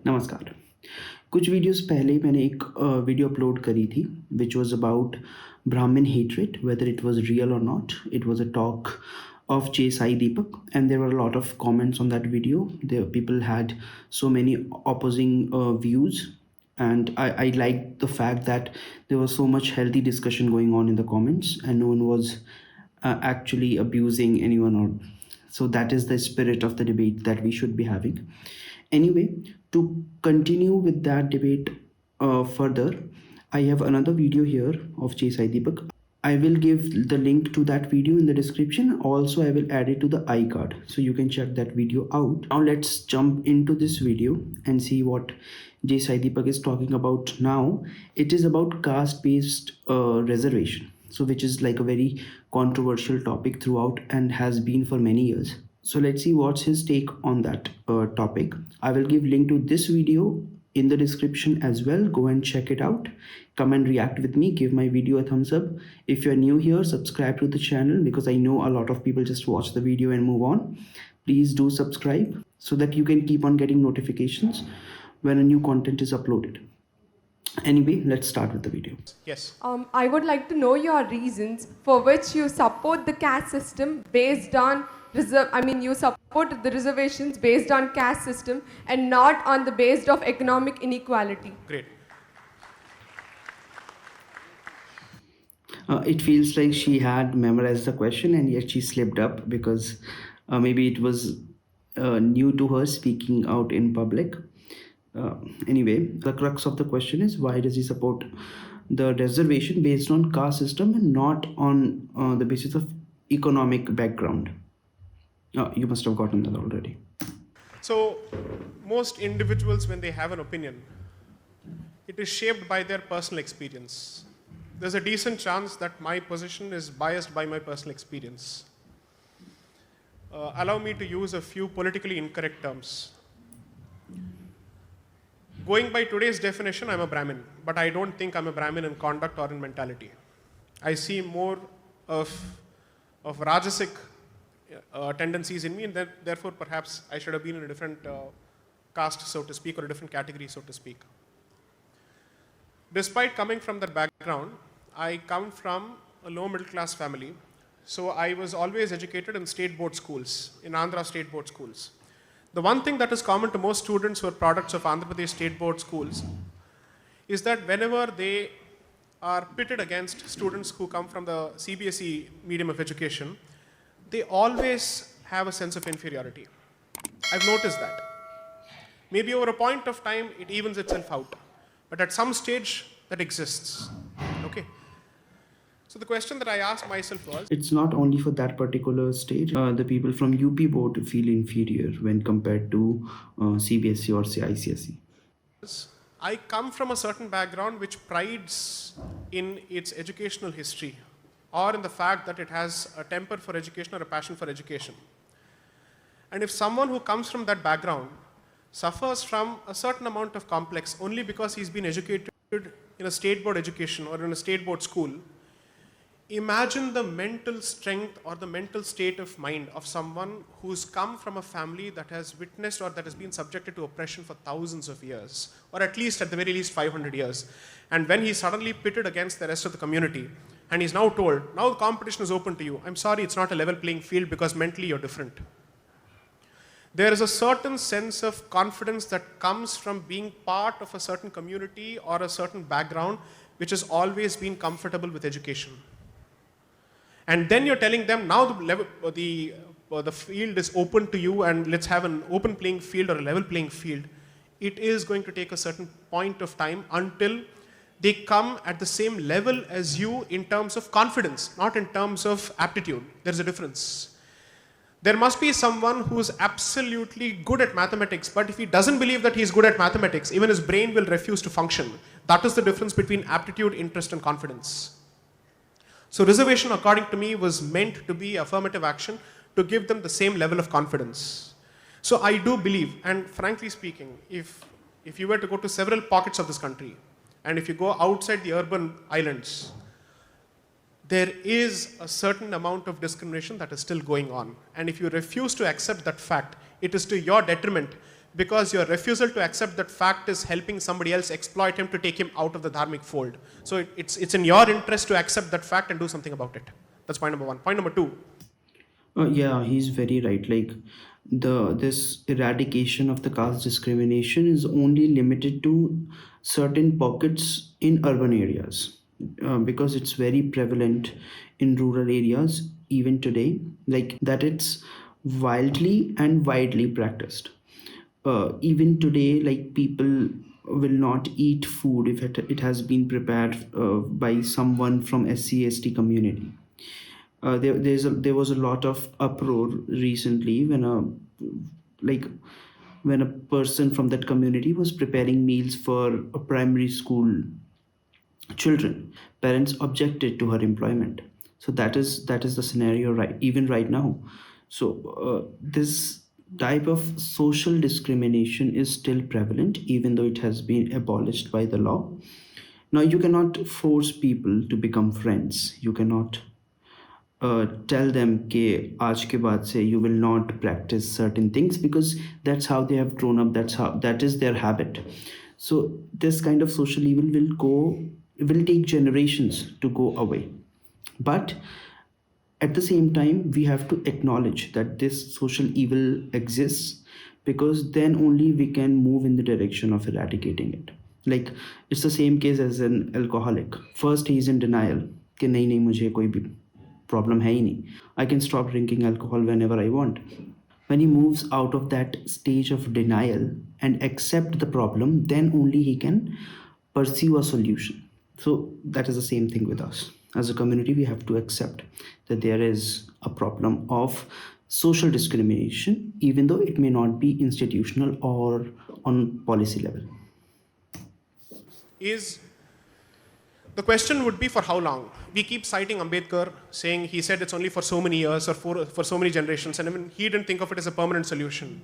नमस्कार। कुछ वीडियोस पहले मैंने एक वीडियो अपलोड करी थी which was about Brahmin hatred, whether it was real or not. It was a talk of J Sai Deepak, and there were a lot of comments on that video. There people had so many opposing views, and I liked the fact that there was so much healthy discussion going on in the comments, and no one was actually abusing anyone, or so that is the spirit of the debate that we should be having. Anyway, to continue with that debate further, I have another video here of J Sai Deepak. I will give the link to that video in the description. Also, I will add it to the iCard so you can check that video out. Now, let's jump into this video and see what J Sai Deepak is talking about now. It is about caste based reservation, so which is like a very controversial topic throughout and has been for many years. So let's see what's his take on that topic. I will give link to this video in the description as well. Go and check it out. Come and react with me. Give my video a thumbs up. If you're new here, subscribe to the channel because I know a lot of people just watch the video and move on. Please do subscribe so that you can keep on getting notifications when a new content is uploaded. Anyway, let's start with the video. Yes. I would like to know your reasons for which you support the caste system based on you support the reservations based on caste system and not on the based of economic inequality. Great. It feels like she had memorized the question and yet she slipped up because maybe it was new to her speaking out in public. Anyway, the crux of the question is why does he support the reservation based on caste system and not on the basis of economic background? You must have gotten that already. So, most individuals, when they have an opinion, it is shaped by their personal experience. There's a decent chance that my position is biased by my personal experience. Allow me to use a few politically incorrect terms. Going by today's definition, I'm a Brahmin, but I don't think I'm a Brahmin in conduct or in mentality. I see more of Rajasic tendencies in me, and therefore perhaps I should have been in a different caste, so to speak, or a different category, so to speak. Despite coming from that background, I come from a low middle class family, so I was always educated in state board schools, in Andhra state board schools. The one thing that is common to most students who are products of Andhra Pradesh state board schools is that whenever they are pitted against students who come from the CBSE medium of education, they always have a sense of inferiority. I've noticed that. Maybe over a point of time, it evens itself out. But at some stage, that exists. Okay? So the question that I asked myself was, it's not only for that particular stage. The people from UP board feel inferior when compared to CBSE or ICSE. I come from a certain background which prides in its educational history or in the fact that it has a temper for education or a passion for education. And if someone who comes from that background suffers from a certain amount of complex only because he's been educated in a state board education or in a state board school, imagine the mental strength or the mental state of mind of someone who's come from a family that has witnessed or that has been subjected to oppression for thousands of years, or at least at the very least 500 years. And when he's suddenly pitted against the rest of the community, and he's now told, now the competition is open to you. I'm sorry, it's not a level playing field because mentally you're different. There is a certain sense of confidence that comes from being part of a certain community or a certain background which has always been comfortable with education. And then you're telling them now the field is open to you and let's have an open playing field or a level playing field. It is going to take a certain point of time until they come at the same level as you in terms of confidence, not in terms of aptitude. There's a difference. There must be someone who's absolutely good at mathematics, but if he doesn't believe that he's good at mathematics, even his brain will refuse to function. That is the difference between aptitude, interest, and confidence. So reservation, according to me, was meant to be affirmative action to give them the same level of confidence. So I do believe, and frankly speaking, if you were to go to several pockets of this country, and if you go outside the urban islands, there is a certain amount of discrimination that is still going on. And if you refuse to accept that fact, it is to your detriment because your refusal to accept that fact is helping somebody else exploit him to take him out of the dharmic fold. So it's in your interest to accept that fact and do something about it. That's point number one. Point number two. Yeah, he's very right. Like this eradication of the caste discrimination is only limited to certain pockets in urban areas, because it's very prevalent in rural areas even today. Like that, it's wildly and widely practiced. Even today, like people will not eat food if it has been prepared by someone from SC/ST community. There was a lot of uproar recently when like a person from that community was preparing meals for a primary school children. Parents objected to her employment. So that is the scenario right even right now. So this type of social discrimination is still prevalent even though it has been abolished by the law. Now you cannot force people to become friends. You cannot tell them कि आज के बाद से you will not practice certain things, because that's how they have grown up, that is their habit. So this kind of social evil will take generations to go away. But at the same time we have to acknowledge that this social evil exists, because then only we can move in the direction of eradicating it. Like it's the same case as an alcoholic. First he is in denial कि नहीं नहीं मुझे कोई भी problem है ही नहीं, I can stop drinking alcohol whenever I want. When he moves out of that stage of denial and accept the problem, then only he can pursue a solution. So that is the same thing with us. As a community, we have to accept that there is a problem of social discrimination, even though it may not be institutional or on policy level. The question would be, for how long? We keep citing Ambedkar, saying he said it's only for so many years or for so many generations, and even he didn't think of it as a permanent solution.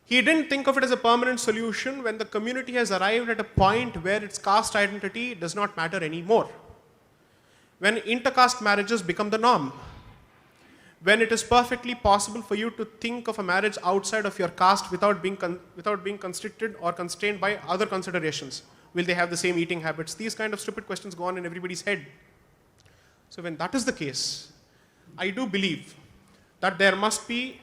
He didn't think of it as a permanent solution when the community has arrived at a point where its caste identity does not matter anymore. When intercaste marriages become the norm. When it is perfectly possible for you to think of a marriage outside of your caste without being constricted or constrained by other considerations. Will they have the same eating habits? These kind of stupid questions go on in everybody's head. So when that is the case, I do believe that there must be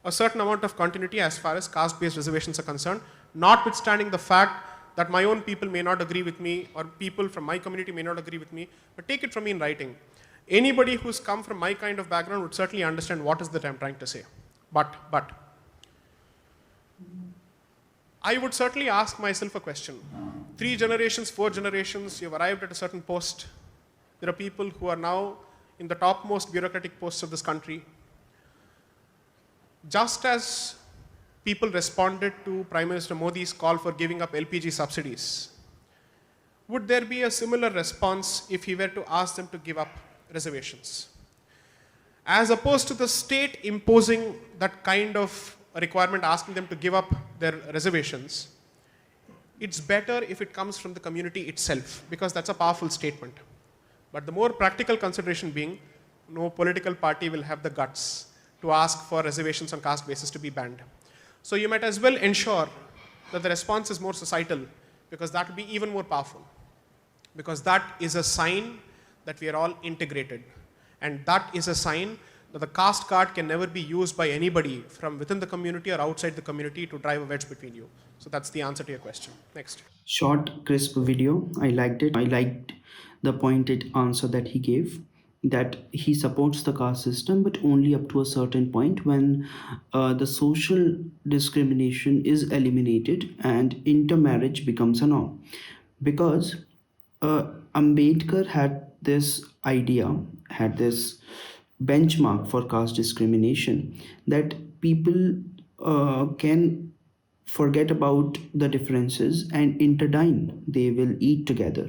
a certain amount of continuity as far as caste-based reservations are concerned, notwithstanding the fact that my own people may not agree with me or people from my community may not agree with me, but take it from me in writing. Anybody who's come from my kind of background would certainly understand what is that I'm trying to say. But I would certainly ask myself a question. 3 generations, 4 generations, you've arrived at a certain post. There are people who are now in the topmost bureaucratic posts of this country. Just as people responded to Prime Minister Modi's call for giving up LPG subsidies, would there be a similar response if he were to ask them to give up reservations? As opposed to the state imposing that kind of a requirement, asking them to give up their reservations, it's better if it comes from the community itself, because that's a powerful statement. But the more practical consideration being, no political party will have the guts to ask for reservations on caste basis to be banned. So you might as well ensure that the response is more societal, because that will be even more powerful. Because that is a sign that we are all integrated. And that is a sign that the caste card can never be used by anybody from within the community or outside the community to drive a wedge between you. So that's the answer to your question. Next. Short, crisp video. I liked it. I liked the pointed answer that he gave, that he supports the caste system, but only up to a certain point when the social discrimination is eliminated and intermarriage becomes a norm. Because Ambedkar had this idea, had this benchmark for caste discrimination, that people can forget about the differences and interdine. They will eat together.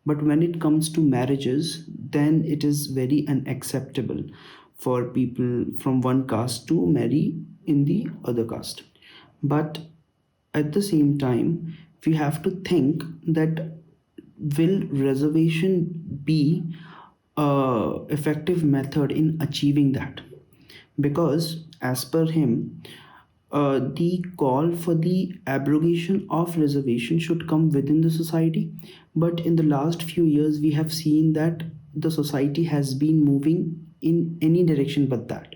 But when it comes to marriages, then it is very unacceptable for people from one caste to marry in the other caste. But at the same time, we have to think that will reservation be a effective method in achieving that? Because as per him, the call for the abrogation of reservation should come within the society. But in the last few years, we have seen that the society has been moving in any direction but that,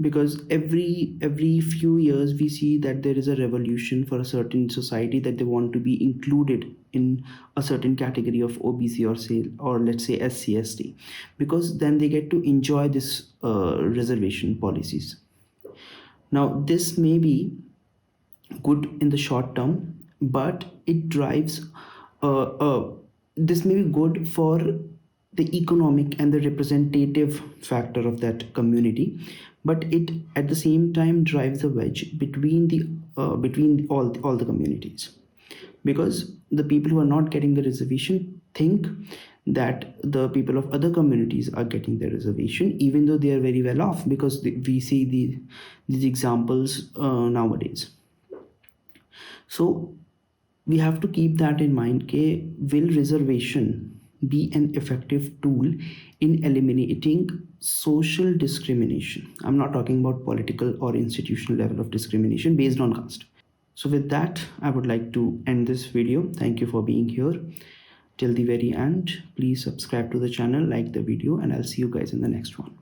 because every few years we see that there is a revolution for a certain society, that they want to be included in a certain category of OBC, or say, or let's say SCST, because then they get to enjoy this reservation policies. Now this may be good in the short term, but it drives this may be good for the economic and the representative factor of that community, but it at the same time drives a wedge between the between all the communities, because the people who are not getting the reservation think that the people of other communities are getting the reservation, even though they are very well off, because we see these examples nowadays. So we have to keep that in mind. Will reservation be an effective tool in eliminating social discrimination? I'm not talking about political or institutional level of discrimination based on caste. So with that, I would like to end this video. Thank you for being here till the very end. Please subscribe to the channel, like the video, and I'll see you guys in the next one.